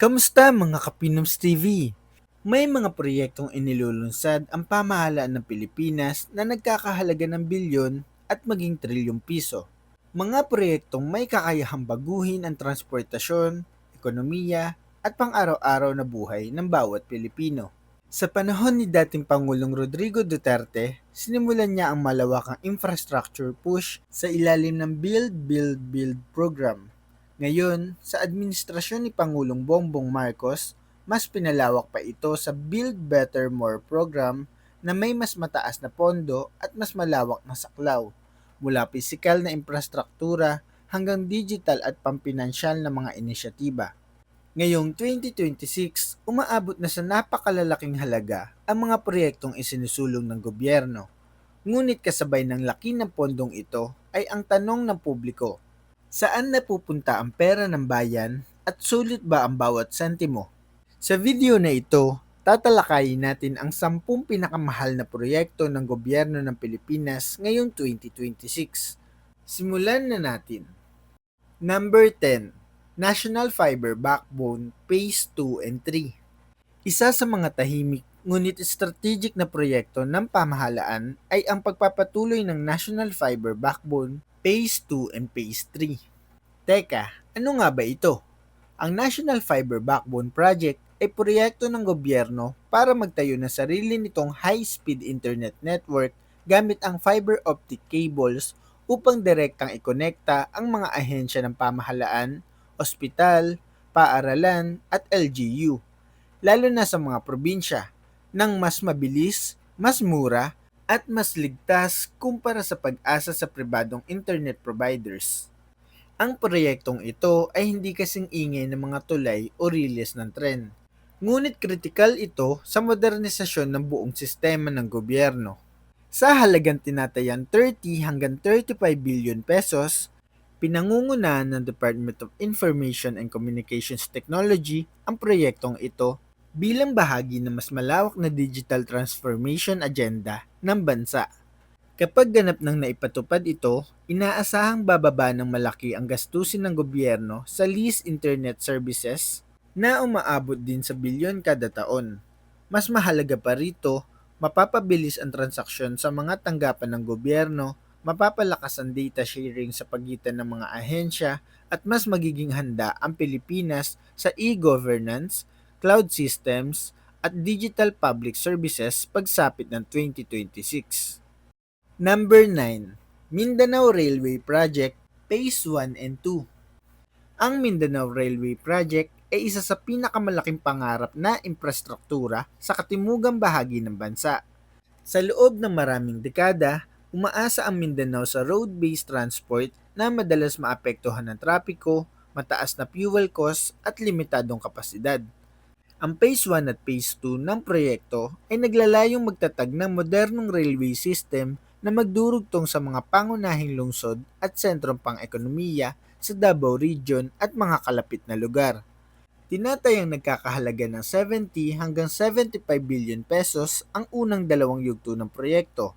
Kamusta mga Kapinoms TV? May mga proyektong inilulunsad ang pamahalaan ng Pilipinas na nagkakahalaga ng bilyon at maging trilyong piso. Mga proyektong may kakayahang baguhin ang transportasyon, ekonomiya, at pang-araw-araw na buhay ng bawat Pilipino. Sa panahon ni dating Pangulong Rodrigo Duterte, sinimulan niya ang malawakang infrastructure push sa ilalim ng Build, Build, Build program. Ngayon, sa administrasyon ni Pangulong Bongbong Marcos, mas pinalawak pa ito sa Build Better More program na may mas mataas na pondo at mas malawak na saklaw, mula pisikal na infrastruktura hanggang digital at pampinansyal na mga inisyatiba. Ngayong 2026, umaabot na sa napakalalaking halaga ang mga proyektong isinusulong ng gobyerno. Ngunit kasabay ng laki ng pondong ito ay ang tanong ng publiko: saan napupunta ang pera ng bayan at sulit ba ang bawat sentimo? Sa video na ito, tatalakayin natin ang 10 pinakamahal na proyekto ng gobyerno ng Pilipinas ngayong 2026. Simulan na natin. Number 10. National Fiber Backbone Phase 2 and 3. Isa sa mga tahimik ngunit strategic na proyekto ng pamahalaan ay ang pagpapatuloy ng National Fiber Backbone Phase 2 and Phase 3. Teka, ano nga ba ito? Ang National Fiber Backbone Project ay proyekto ng gobyerno para magtayo ng sarili nitong high-speed internet network gamit ang fiber optic cables upang direktang ikonekta ang mga ahensya ng pamahalaan, ospital, paaralan at LGU, lalo na sa mga probinsya, ng mas mabilis, mas mura, at mas ligtas kumpara sa pag-asa sa pribadong internet providers. Ang proyektong ito ay hindi kasing ingay ng mga tulay o riles ng tren. Ngunit kritikal ito sa modernisasyon ng buong sistema ng gobyerno. Sa halagang tinatayang 30 hanggang 35 billion pesos, pinangungunahan ng Department of Information and Communications Technology ang proyektong ito bilang bahagi ng mas malawak na digital transformation agenda ng bansa. Kapag ganap nang naipatupad ito, inaasahang bababa ng malaki ang gastusin ng gobyerno sa lease internet services na umaabot din sa bilyon kada taon. Mas mahalaga pa rito, mapapabilis ang transaksyon sa mga tanggapan ng gobyerno, mapapalakas ang data sharing sa pagitan ng mga ahensya, at mas magiging handa ang Pilipinas sa e-governance, cloud systems, at digital public services pagsapit ng 2026. Number 9. Mindanao Railway Project Phase 1 and 2. Ang Mindanao Railway Project ay isa sa pinakamalaking pangarap na infrastruktura sa katimugang bahagi ng bansa. Sa loob ng maraming dekada, umaasa ang Mindanao sa road-based transport na madalas maapektuhan ng trapiko, mataas na fuel cost at limitadong kapasidad. Ang Phase 1 at Phase 2 ng proyekto ay naglalayong magtatag ng modernong railway system na magdurugtong sa mga pangunahing lungsod at sentrong pang-ekonomiya sa Davao Region at mga kalapit na lugar. Tinatayang nagkakahalaga ng 70 hanggang 75 billion pesos ang unang dalawang yugto ng proyekto.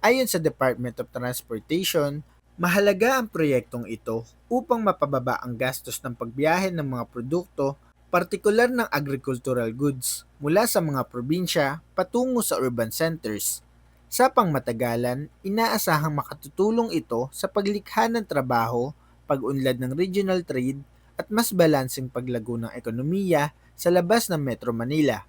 Ayon sa Department of Transportation, mahalaga ang proyektong ito upang mapababa ang gastos ng pagbiyahe ng mga produkto, partikular ng agricultural goods, mula sa mga probinsya patungo sa urban centers. Sa pangmatagalan, inaasahang makatutulong ito sa paglikha ng trabaho, pag-unlad ng regional trade, at mas balanseng paglago ng ekonomiya sa labas ng Metro Manila.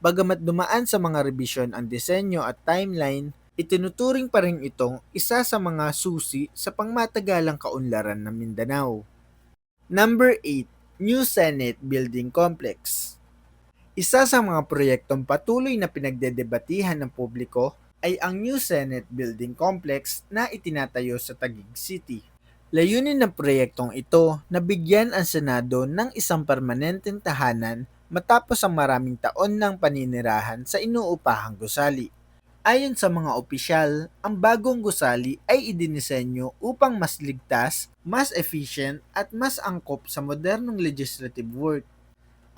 Bagamat dumaan sa mga rebisyon ang disenyo at timeline, itinuturing pa rin itong isa sa mga susi sa pangmatagalang kaunlaran ng Mindanao. Number 8. New Senate Building Complex. Isa sa mga proyektong patuloy na pinagdedebatihan ng publiko ay ang New Senate Building Complex na itinatayo sa Taguig City. Layunin ng proyektong ito na bigyan ang Senado ng isang permanenteng tahanan matapos ang maraming taon ng paninirahan sa inuupahang gusali. Ayon sa mga opisyal, ang bagong gusali ay idinisenyo upang mas ligtas, mas efficient at mas angkop sa modernong legislative work.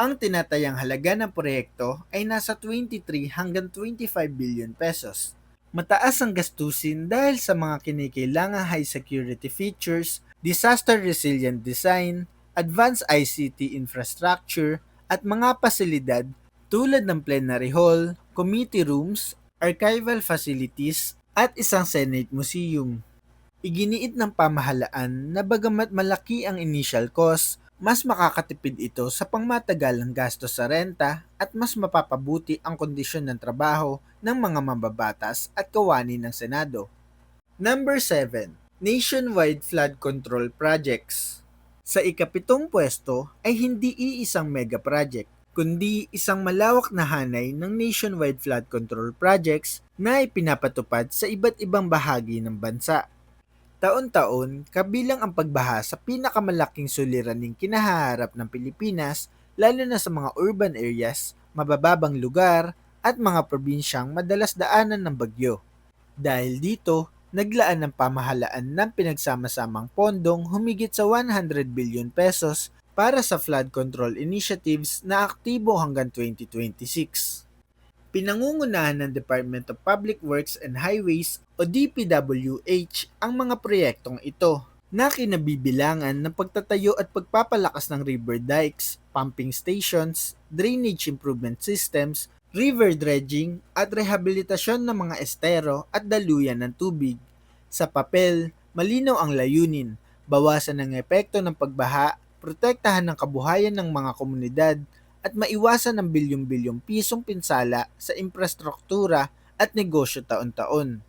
Ang tinatayang halaga ng proyekto ay nasa 23 hanggang 25 billion pesos. Mataas ang gastusin dahil sa mga kinikailangang high security features, disaster resilient design, advanced ICT infrastructure, at mga pasilidad tulad ng plenary hall, committee rooms, archival facilities at isang Senate Museum. Iginiit ng pamahalaan na bagamat malaki ang initial cost, mas makakatipid ito sa pangmatagalang gastos sa renta at mas mapapabuti ang kondisyon ng trabaho ng mga mambabatas at kawani ng Senado. Number 7. Nationwide Flood Control Projects. Sa ikapitong pwesto ay hindi iisang mega project, kundi isang malawak na hanay ng nationwide flood control projects na ipinapatupad sa iba't ibang bahagi ng bansa. Taon-taon, kabilang ang pagbaha sa pinakamalaking suliraning kinahaharap ng Pilipinas, lalo na sa mga urban areas, mabababang lugar, at mga probinsyang madalas daanan ng bagyo. Dahil dito, naglaan ng pamahalaan ng pinagsama-samang pondong humigit sa 100 billion pesos para sa flood control initiatives na aktibo hanggang 2026. Pinangungunahan ng Department of Public Works and Highways o DPWH ang mga proyektong ito na kinabibilangan ng pagtatayo at pagpapalakas ng river dikes, pumping stations, drainage improvement systems, river dredging at rehabilitasyon ng mga estero at daluyan ng tubig. Sa papel, malinaw ang layunin, bawasan ang epekto ng pagbaha, protektahan ang kabuhayan ng mga komunidad, at maiwasan ang bilyong-bilyong pisong pinsala sa infrastruktura at negosyo taon-taon.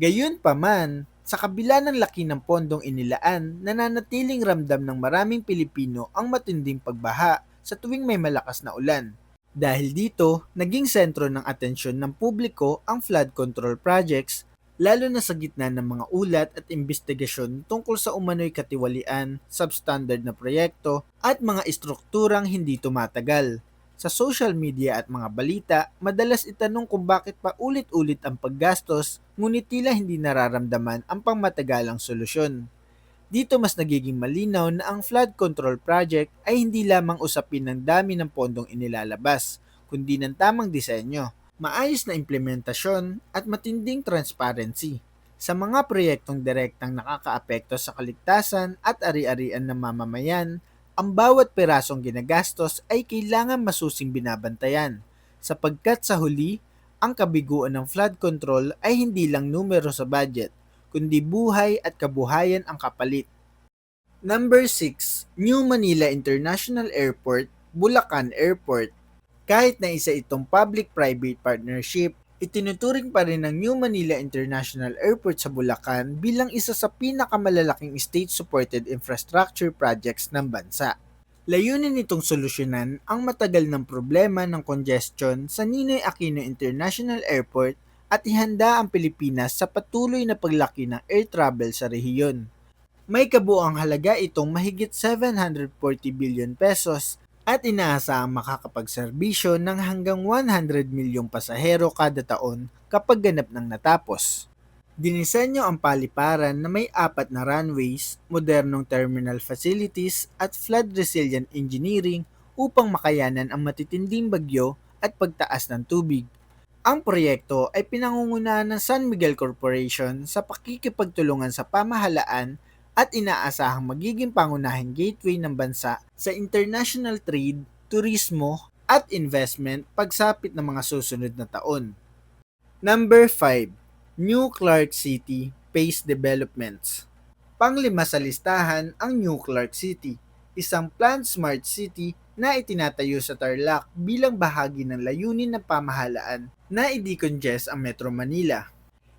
Gayunpaman, sa kabila ng laki ng pondong inilaan, nananatiling ramdam ng maraming Pilipino ang matinding pagbaha sa tuwing may malakas na ulan. Dahil dito, naging sentro ng atensyon ng publiko ang flood control projects, lalo na sa gitna ng mga ulat at investigasyon tungkol sa umano'y katiwalian, substandard na proyekto, at mga istrukturang hindi tumatagal. Sa social media at mga balita, madalas itanong kung bakit pa ulit-ulit ang paggastos, ngunit tila hindi nararamdaman ang pangmatagalang solusyon. Dito mas nagiging malinaw na ang flood control project ay hindi lamang usapin ng dami ng pondong inilalabas, kundi ng tamang disenyo, maayos na implementasyon at matinding transparency. Sa mga proyektong direktang nakakaapekto sa kaligtasan at ari-arian ng mamamayan, ang bawat perasong ginagastos ay kailangan masusing binabantayan, sapagkat sa huli, ang kabiguan ng flood control ay hindi lang numero sa budget, kundi buhay at kabuhayan ang kapalit. Number 6. New Manila International Airport, Bulacan Airport. Kahit na isa itong public-private partnership, itinuturing pa rin ng New Manila International Airport sa Bulacan bilang isa sa pinakamalalaking state-supported infrastructure projects ng bansa. Layunin nitong solusyonan ang matagal ng problema ng congestion sa Ninoy Aquino International Airport at ihanda ang Pilipinas sa patuloy na paglaki ng air travel sa rehiyon. May kabuuang halaga itong mahigit 740 billion pesos at inaasahang makakapagserbisyo ng hanggang 100 milyong pasahero kada taon kapag ganap nang natapos. Dinisenyo ang paliparan na may 4 na runways, modernong terminal facilities at flood-resilient engineering upang makayanan ang matitinding bagyo at pagtaas ng tubig. Ang proyekto ay pinangungunahan ng San Miguel Corporation sa pakikipagtulungan sa pamahalaan at inaasahang magiging pangunahing gateway ng bansa sa international trade, turismo at investment pagsapit ng mga susunod na taon. Number 5. New Clark City Phase Developments. Panglima sa listahan ang New Clark City, isang planned smart city na itinatayo sa Tarlac bilang bahagi ng layunin ng pamahalaan na i-decongest ang Metro Manila.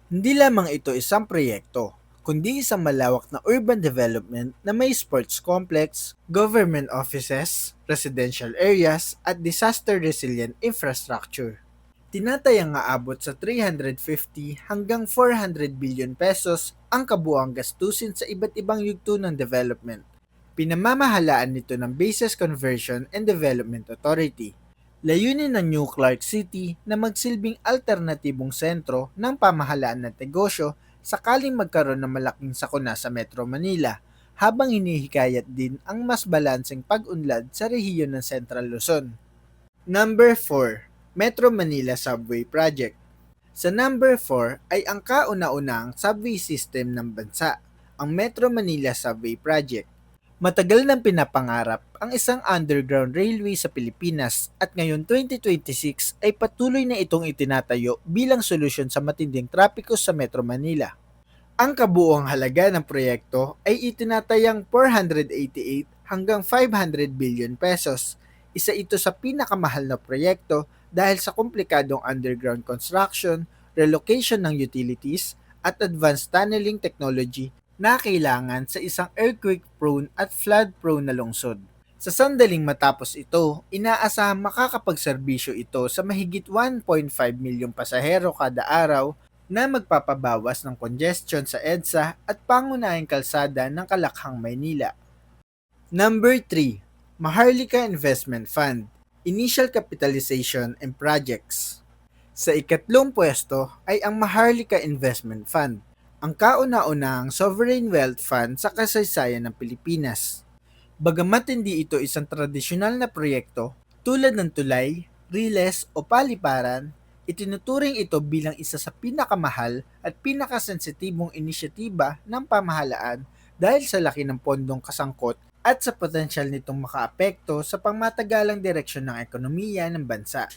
Hindi lamang ito isang proyekto, kundi isang malawak na urban development na may sports complex, government offices, residential areas, at disaster-resilient infrastructure. Tinatayang aabot sa 350 hanggang 400 billion pesos ang kabuuang gastusin sa iba't ibang yugto ng development. Pinamamahalaan nito ng Bases Conversion and Development Authority. Layunin ng New Clark City na magsilbing alternatibong sentro ng pamahalaan ng negosyo sakaling magkaroon ng malaking sakuna sa Metro Manila, habang hinihikayat din ang mas balanseng pag-unlad sa rehiyon ng Central Luzon. Number 4. Metro Manila Subway Project. Sa number 4 ay ang kauna-unahang subway system ng bansa, ang Metro Manila Subway Project. Matagal nang pinapangarap ang isang underground railway sa Pilipinas at ngayon 2026 ay patuloy na itong itinatayo bilang solusyon sa matinding trapiko sa Metro Manila. Ang kabuuang halaga ng proyekto ay itinatayang 488 hanggang 500 billion pesos. Isa ito sa pinakamahal na proyekto dahil sa komplikadong underground construction, relocation ng utilities, at advanced tunneling technology na kailangan sa isang earthquake-prone at flood-prone na lungsod. Sa sandaling matapos ito, inaasahang makakapagserbisyo ito sa mahigit 1.5 milyong pasahero kada araw na magpapabawas ng congestion sa EDSA at pangunahing kalsada ng Kalakhang, Maynila. Number 3, Maharlika Investment Fund, Initial Capitalization and Projects. Sa ikatlong pwesto ay ang Maharlika Investment Fund, ang kauna-unahang sovereign wealth fund sa kasaysayan ng Pilipinas. Bagamat hindi ito isang tradisyonal na proyekto tulad ng tulay, riles o paliparan, itinuturing ito bilang isa sa pinakamahal at pinakasensitibong inisyatiba ng pamahalaan dahil sa laki ng pondong kasangkot at sa potensyal nitong makaapekto sa pangmatagalang direksyon ng ekonomiya ng bansa.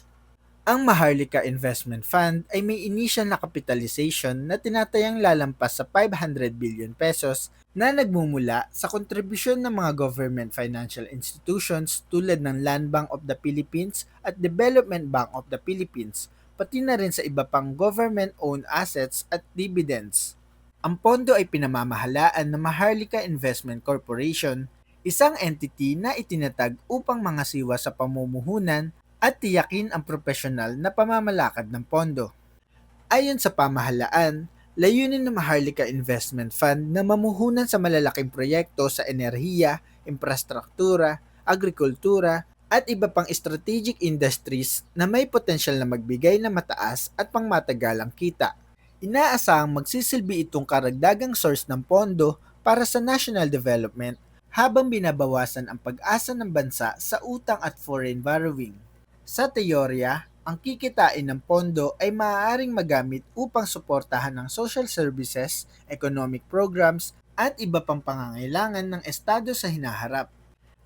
Ang Maharlika Investment Fund ay may initial na capitalization na tinatayang lalampas sa 500 billion pesos na nagmumula sa kontribusyon ng mga government financial institutions tulad ng Land Bank of the Philippines at Development Bank of the Philippines, pati na rin sa iba pang government-owned assets at dividends. Ang pondo ay pinamamahalaan ng Maharlika Investment Corporation, isang entity na itinatag upang mangasiwa sa pamumuhunan at tiyakin ang profesional na pamamalakad ng pondo. Ayon sa pamahalaan, layunin ng Maharlika Investment Fund na mamuhunan sa malalaking proyekto sa enerhiya, infrastruktura, agrikultura, at iba pang strategic industries na may potensyal na magbigay ng mataas at pangmatagalang kita. Inaasahang magsisilbi itong karagdagang source ng pondo para sa national development habang binabawasan ang pag-asa ng bansa sa utang at foreign borrowing. Sa teorya, ang kikitain ng pondo ay maaaring magamit upang suportahan ang social services, economic programs, at iba pang pangangailangan ng estado sa hinaharap.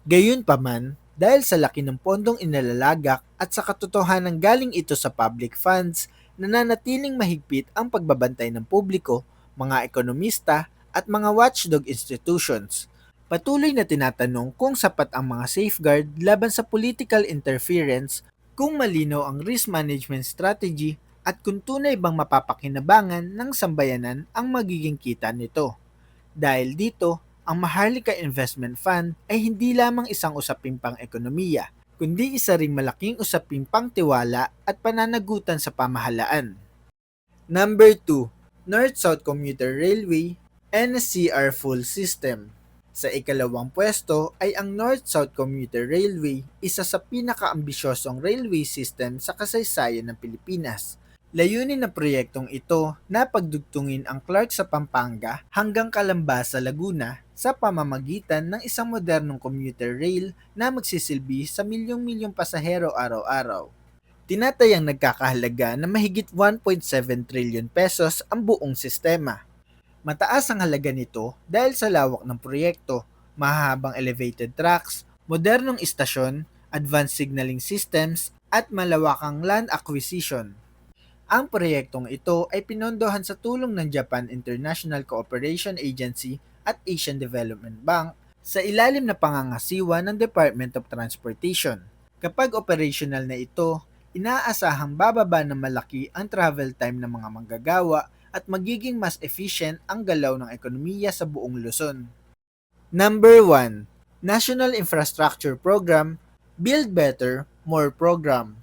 Gayunpaman, dahil sa laki ng pondong inalalagak at sa katotohanan galing ito sa public funds, nananatiling mahigpit ang pagbabantay ng publiko, mga ekonomista, at mga watchdog institutions. Patuloy na tinatanong kung sapat ang mga safeguard laban sa political interference, kung malinaw ang risk management strategy at kung tunay bang mapapakinabangan ng sambayanan ang magiging kita nito. Dahil dito, ang Maharlika Investment Fund ay hindi lamang isang usaping pang-ekonomiya, kundi isa ring malaking usaping pangtiwala at pananagutan sa pamahalaan. Number 2, North-South Commuter Railway, NCR Full System. Sa ikalawang pwesto ay ang North-South Commuter Railway, isa sa pinakaambisyosong railway system sa kasaysayan ng Pilipinas. Layunin ng proyektong ito na pagdugtungin ang Clark sa Pampanga hanggang Calamba sa Laguna sa pamamagitan ng isang modernong commuter rail na magsisilbi sa milyong-milyong pasahero araw-araw. Tinatayang nagkakahalaga na mahigit 1.7 trillion pesos ang buong sistema. Mataas ang halaga nito dahil sa lawak ng proyekto, mahahabang elevated tracks, modernong istasyon, advanced signaling systems, at malawakang land acquisition. Ang proyektong ito ay pinondohan sa tulong ng Japan International Cooperation Agency at Asian Development Bank sa ilalim na pangangasiwa ng Department of Transportation. Kapag operational na ito, inaasahang bababa ng malaki ang travel time ng mga manggagawa at magiging mas efficient ang galaw ng ekonomiya sa buong Luzon. Number 1, National Infrastructure Program, Build Better, More Program.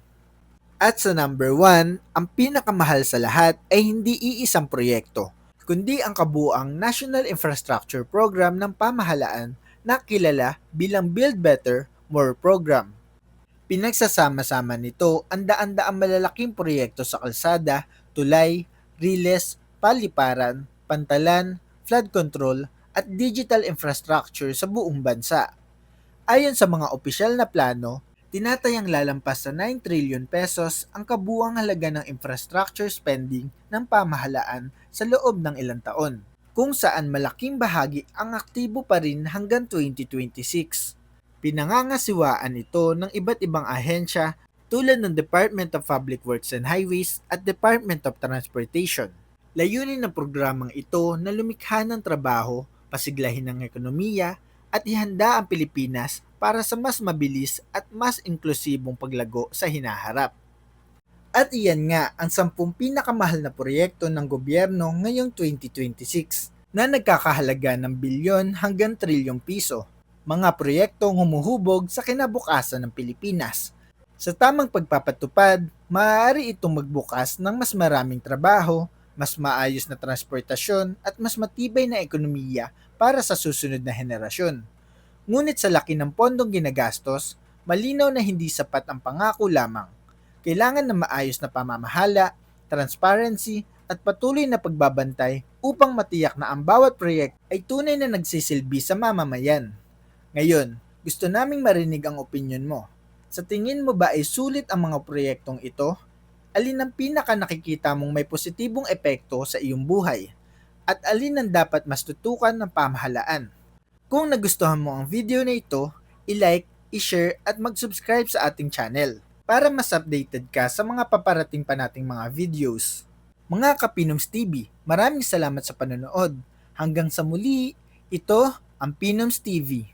At sa number 1, ang pinakamahal sa lahat ay hindi iisang proyekto, kundi ang kabuuang National Infrastructure Program ng pamahalaan na kilala bilang Build Better, More Program. Pinagsasama-sama nito ang daan-daang malalaking proyekto sa kalsada, tulay, riles, paliparan, pantalan, flood control, at digital infrastructure sa buong bansa. Ayon sa mga opisyal na plano, tinatayang lalampas sa 9 trillion pesos ang kabuuang halaga ng infrastructure spending ng pamahalaan sa loob ng ilang taon. kung saan malaking bahagi ang aktibo pa rin hanggang 2026. Pinangangasiwaan ito ng iba't ibang ahensya tulad ng Department of Public Works and Highways at Department of Transportation. Layunin ng programang ito na lumikha ng trabaho, pasiglahin ng ekonomiya, at ihanda ang Pilipinas para sa mas mabilis at mas inklusibong paglago sa hinaharap. At iyan nga ang 10 pinakamahal na proyekto ng gobyerno ngayong 2026 na nagkakahalaga ng bilyon hanggang trilyong piso. Mga proyektong humuhubog sa kinabukasan ng Pilipinas. Sa tamang pagpapatupad, maaari itong magbukas ng mas maraming trabaho, mas maayos na transportasyon at mas matibay na ekonomiya para sa susunod na henerasyon. Ngunit sa laki ng pondong ginagastos, malinaw na hindi sapat ang pangako lamang. Kailangan ng maayos na pamamahala, transparency, at patuloy na pagbabantay upang matiyak na ang bawat proyekto ay tunay na nagsisilbi sa mamamayan. Ngayon, gusto naming marinig ang opinyon mo. Sa tingin mo ba ay sulit ang mga proyektong ito? Alin ang pinaka nakikita mong may positibong epekto sa iyong buhay? At alin ang dapat mas tutukan ng pamahalaan? Kung nagustuhan mo ang video na ito, i-like, i-share at mag-subscribe sa ating channel para mas updated ka sa mga paparating pa nating mga videos. Mga Kapinoms TV, maraming salamat sa panonood. Hanggang sa muli, ito ang Pinoms TV.